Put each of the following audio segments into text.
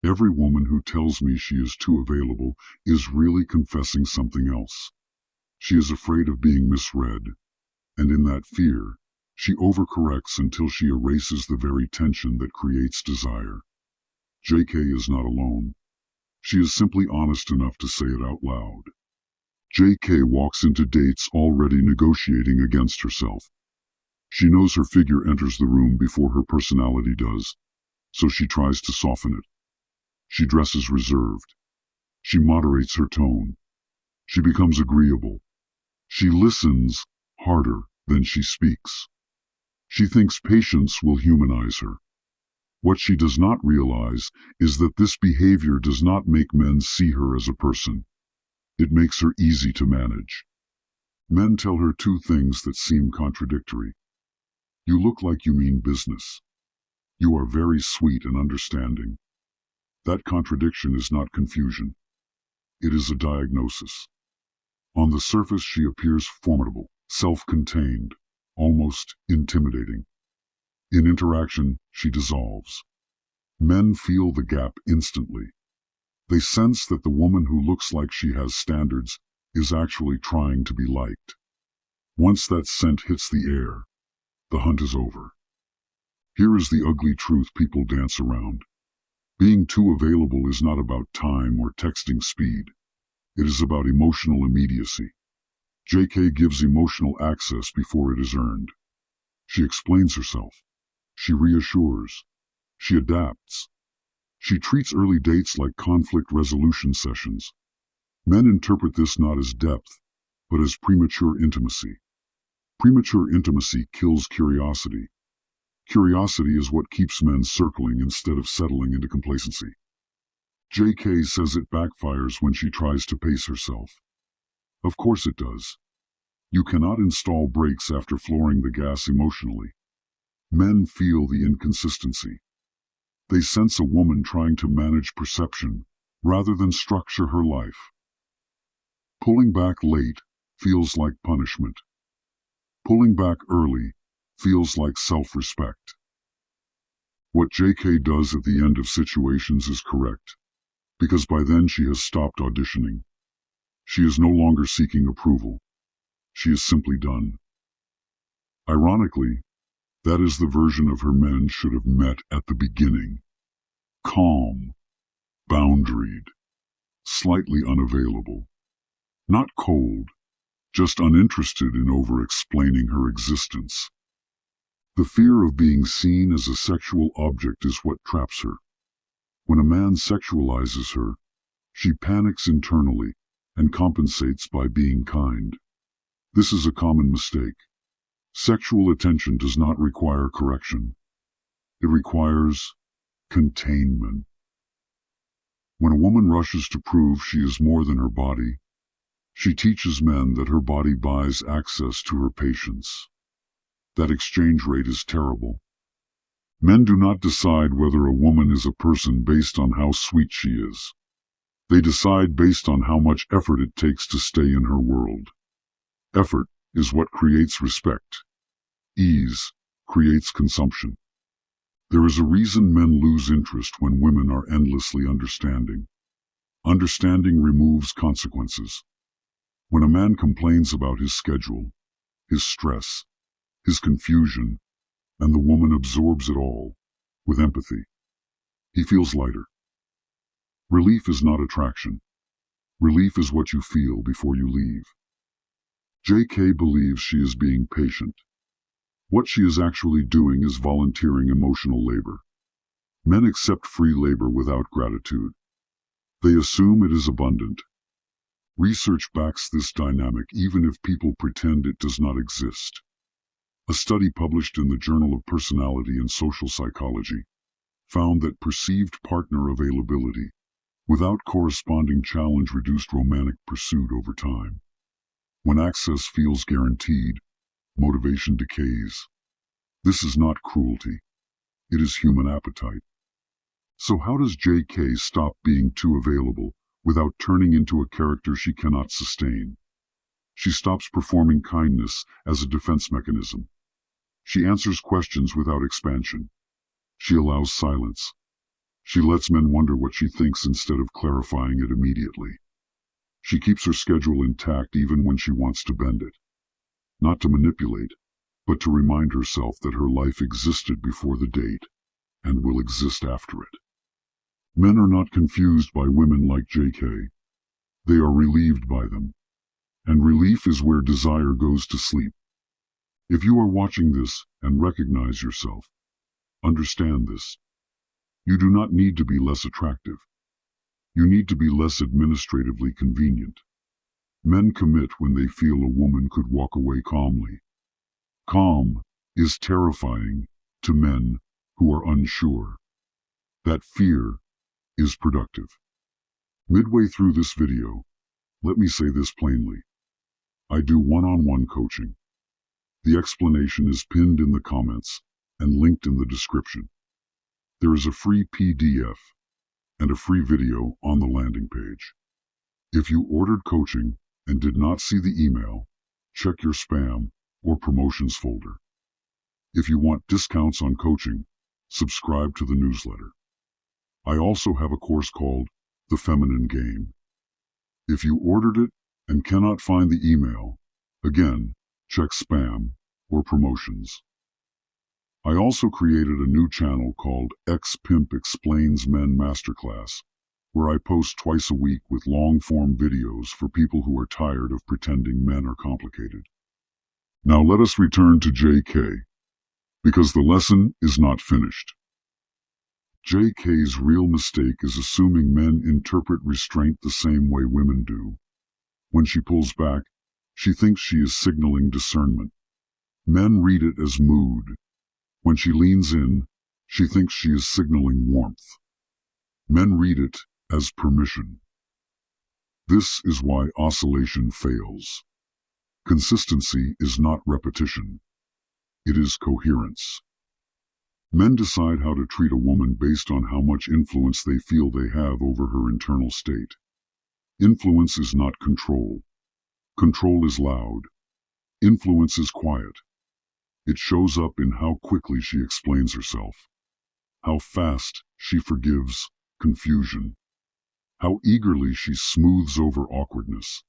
Every woman who tells me she is too available is really confessing something else. She is afraid of being misread, and in that fear, she overcorrects until she erases the very tension that creates desire. JK is not alone. She is simply honest enough to say it out loud. JK walks into dates already negotiating against herself. She knows her figure enters the room before her personality does, so she tries to soften it. She dresses reserved. She moderates her tone. She becomes agreeable. She listens harder than she speaks. She thinks patience will humanize her. What she does not realize is that this behavior does not make men see her as a person. It makes her easy to manage. Men tell her two things that seem contradictory. You look like you mean business. You are very sweet and understanding. That contradiction is not confusion. It is a diagnosis. On the surface, she appears formidable, self-contained, almost intimidating. In interaction, she dissolves. Men feel the gap instantly. They sense that the woman who looks like she has standards is actually trying to be liked. Once that scent hits the air, the hunt is over. Here is the ugly truth people dance around. Being too available is not about time or texting speed. It is about emotional immediacy. JK gives emotional access before it is earned. She explains herself. She reassures. She adapts. She treats early dates like conflict resolution sessions. Men interpret this not as depth, but as premature intimacy. Premature intimacy kills curiosity. Curiosity is what keeps men circling instead of settling into complacency. JK says it backfires when she tries to pace herself. Of course it does. You cannot install brakes after flooring the gas emotionally. Men feel the inconsistency. They sense a woman trying to manage perception rather than structure her life. Pulling back late feels like punishment. Pulling back early feels like self-respect. What JK does at the end of situations is correct, because by then she has stopped auditioning. She is no longer seeking approval. She is simply done. Ironically, that is the version of her men should have met at the beginning. Calm, boundaried, slightly unavailable. Not cold, just uninterested in over-explaining her existence. The fear of being seen as a sexual object is what traps her. When a man sexualizes her, she panics internally and compensates by being kind. This is a common mistake. Sexual attention does not require correction. It requires containment. When a woman rushes to prove she is more than her body, she teaches men that her body buys access to her patience. That exchange rate is terrible. Men do not decide whether a woman is a person based on how sweet she is. They decide based on how much effort it takes to stay in her world. Effort is what creates respect. Ease creates consumption. There is a reason men lose interest when women are endlessly understanding. Understanding removes consequences. When a man complains about his schedule, his stress, his confusion, and the woman absorbs it all, with empathy, he feels lighter. Relief is not attraction. Relief is what you feel before you leave. JK believes she is being patient. What she is actually doing is volunteering emotional labor. Men accept free labor without gratitude. They assume it is abundant. Research backs this dynamic even if people pretend it does not exist. A study published in the Journal of Personality and Social Psychology found that perceived partner availability without corresponding challenge reduced romantic pursuit over time. When access feels guaranteed, motivation decays. This is not cruelty. It is human appetite. So how does JK stop being too available without turning into a character she cannot sustain? She stops performing kindness as a defense mechanism. She answers questions without expansion. She allows silence. She lets men wonder what she thinks instead of clarifying it immediately. She keeps her schedule intact even when she wants to bend it. Not to manipulate, but to remind herself that her life existed before the date and will exist after it. Men are not confused by women like JK. They are relieved by them. And relief is where desire goes to sleep. If you are watching this and recognize yourself, understand this. You do not need to be less attractive. You need to be less administratively convenient. Men commit when they feel a woman could walk away calmly. Calm is terrifying to men who are unsure. That fear is productive. Midway through this video, let me say this plainly. I do one-on-one coaching. The explanation is pinned in the comments and linked in the description. There is a free PDF and a free video on the landing page. If you ordered coaching and did not see the email, check your spam or promotions folder. If you want discounts on coaching, subscribe to the newsletter. I also have a course called The Feminine Game. If you ordered it and cannot find the email, again, check spam or promotions. I also created a new channel called Ex-Pimp Explains Men Masterclass, where I post twice a week with long-form videos for people who are tired of pretending men are complicated. Now let us return to JK, because the lesson is not finished. JK's real mistake is assuming men interpret restraint the same way women do. When she pulls back, she thinks she is signaling discernment. Men read it as mood. When she leans in, she thinks she is signaling warmth. Men read it as permission. This is why oscillation fails. Consistency is not repetition. It is coherence. Men decide how to treat a woman based on how much influence they feel they have over her internal state. Influence is not control. Control is loud. Influence is quiet. It shows up in how quickly she explains herself, how fast she forgives confusion, how eagerly she smooths over awkwardness.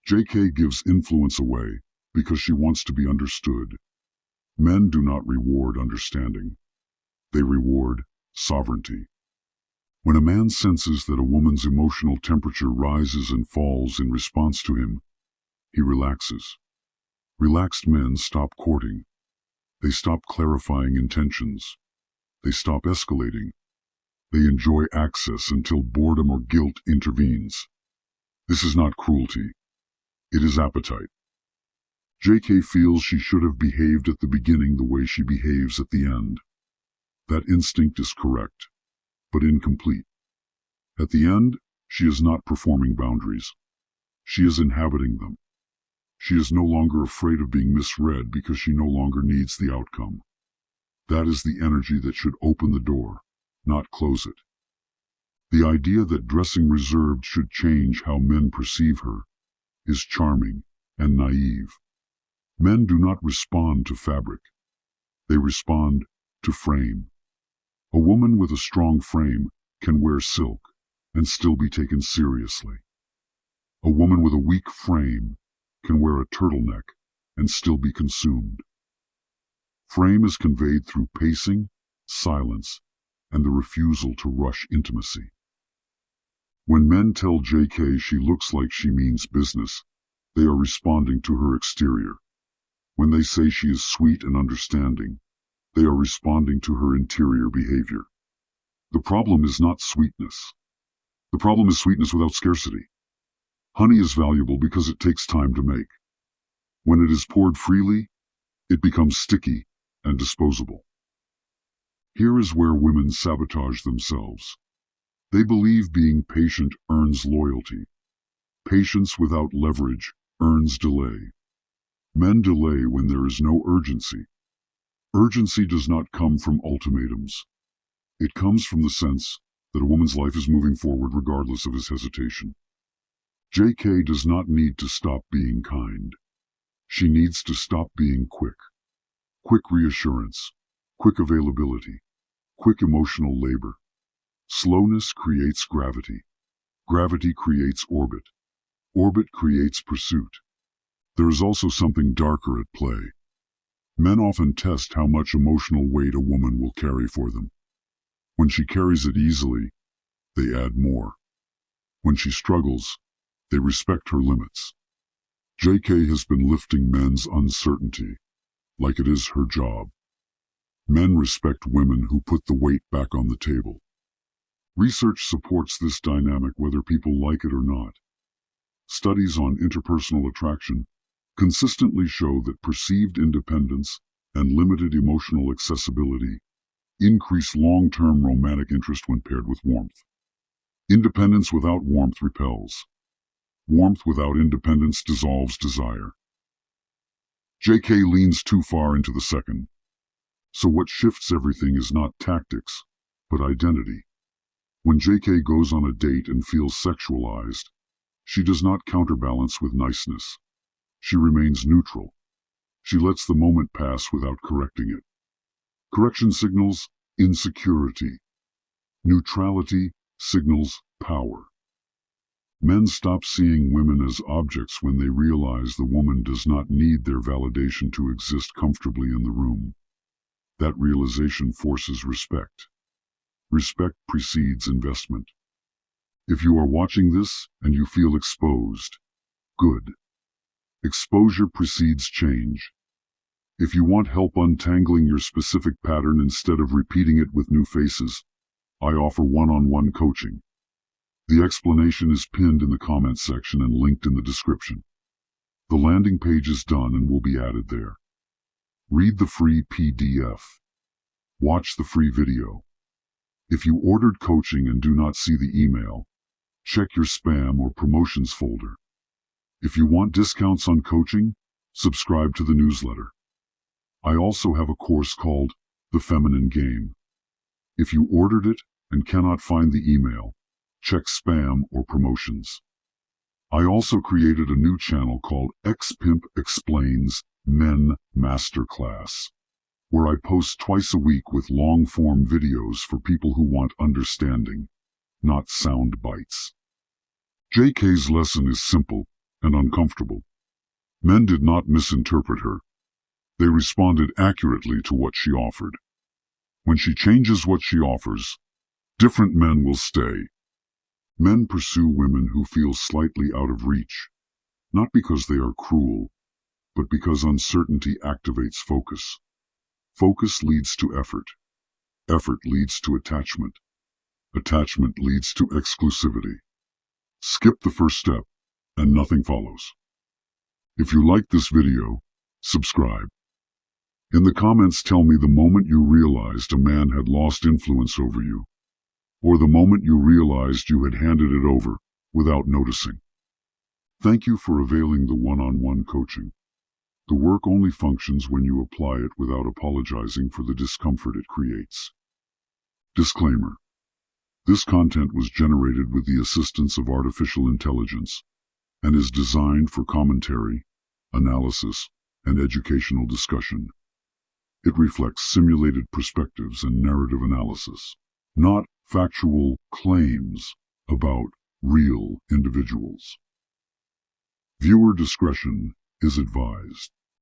JK gives influence away because she wants to be understood. Men do not reward understanding. They reward sovereignty. When a man senses that a woman's emotional temperature rises and falls in response to him, he relaxes. Relaxed men stop courting. They stop clarifying intentions. They stop escalating. They enjoy access until boredom or guilt intervenes. This is not cruelty. It is appetite. JK feels she should have behaved at the beginning the way she behaves at the end. That instinct is correct, but incomplete. At the end, she is not performing boundaries. She is inhabiting them. She is no longer afraid of being misread because she no longer needs the outcome. That is the energy that should open the door, not close it. The idea that dressing reserved should change how men perceive her is charming and naive. Men do not respond to fabric. They respond to frame. A woman with a strong frame can wear silk and still be taken seriously. A woman with a weak frame can wear a turtleneck and still be consumed. Frame is conveyed through pacing, silence, and the refusal to rush intimacy. When men tell JK she looks like she means business, they are responding to her exterior. When they say she is sweet and understanding, they are responding to her interior behavior. The problem is not sweetness. The problem is sweetness without scarcity. Honey is valuable because it takes time to make. When it is poured freely, it becomes sticky and disposable. Here is where women sabotage themselves. They believe being patient earns loyalty. Patience without leverage earns delay. Men delay when there is no urgency. Urgency does not come from ultimatums. It comes from the sense that a woman's life is moving forward regardless of his hesitation. JK does not need to stop being kind. She needs to stop being quick. Quick reassurance, quick availability, quick emotional labor. Slowness creates gravity. Gravity creates orbit. Orbit creates pursuit. There is also something darker at play. Men often test how much emotional weight a woman will carry for them. When she carries it easily, they add more. When she struggles, they respect her limits. JK has been lifting men's uncertainty, like it is her job. Men respect women who put the weight back on the table. Research supports this dynamic whether people like it or not. Studies on interpersonal attraction consistently show that perceived independence and limited emotional accessibility increase long-term romantic interest when paired with warmth. Independence without warmth repels. Warmth without independence dissolves desire. JK leans too far into the second. So what shifts everything is not tactics, but identity. When JK goes on a date and feels sexualized, she does not counterbalance with niceness. She remains neutral. She lets the moment pass without correcting it. Correction signals insecurity. Neutrality signals power. Men stop seeing women as objects when they realize the woman does not need their validation to exist comfortably in the room. That realization forces respect. Respect precedes investment. If you are watching this and you feel exposed, good. Exposure precedes change. If you want help untangling your specific pattern instead of repeating it with new faces, I offer one-on-one coaching. The explanation is pinned in the comments section and linked in the description. The landing page is done and will be added there. Read the free PDF. Watch the free video. If you ordered coaching and do not see the email, check your spam or promotions folder. If you want discounts on coaching, subscribe to the newsletter. I also have a course called The Feminine Game. If you ordered it and cannot find the email, check spam or promotions. I also created a new channel called X-Pimp Explains Men Masterclass, where I post twice a week with long-form videos for people who want understanding, not sound bites. JK's lesson is simple and uncomfortable. Men did not misinterpret her. They responded accurately to what she offered. When she changes what she offers, different men will stay. Men pursue women who feel slightly out of reach, not because they are cruel, but because uncertainty activates focus. Focus leads to effort. Effort leads to attachment. Attachment leads to exclusivity. Skip the first step, and nothing follows. If you like this video, subscribe. In the comments, tell me the moment you realized a man had lost influence over you, or the moment you realized you had handed it over without noticing. Thank you for availing the one-on-one coaching. The work only functions when you apply it without apologizing for the discomfort it creates. Disclaimer: this content was generated with the assistance of artificial intelligence and is designed for commentary, analysis, and educational discussion. It reflects simulated perspectives and narrative analysis, not factual claims about real individuals. Viewer discretion is advised.